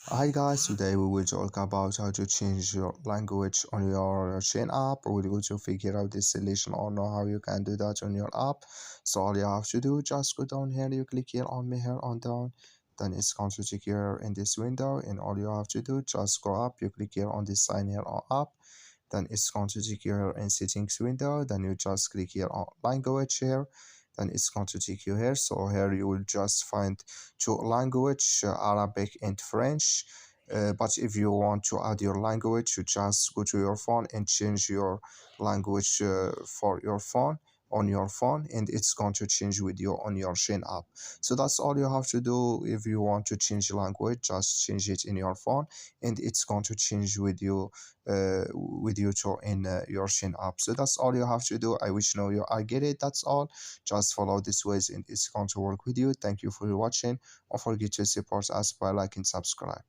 Hi guys, today we will talk about how to change your language on your Shein app. We're going to figure out this solution or know how you can do that on your app. So all you have to do, just go down here, you click here on me here on down. Then it's going to take you here in this window, and all you have to do, just go up, you click here on this sign here on app. Then it's going to take you here in settings window. Then you just click here on language here. Then it's going to take you here. So here you will just find two language, Arabic and French. But if you want to add your language, you just go to your phone and change your language for your phone on your phone, and it's going to change with you on your Shein app. So that's all you have to do. If you want to change language, just change it in your phone, and it's going to change with you too in your Shein app. So that's all you have to do. I wish now you I get it. That's all. Just follow these ways, and it's going to work with you. Thank you for watching. Don't forget to support us by like and subscribe.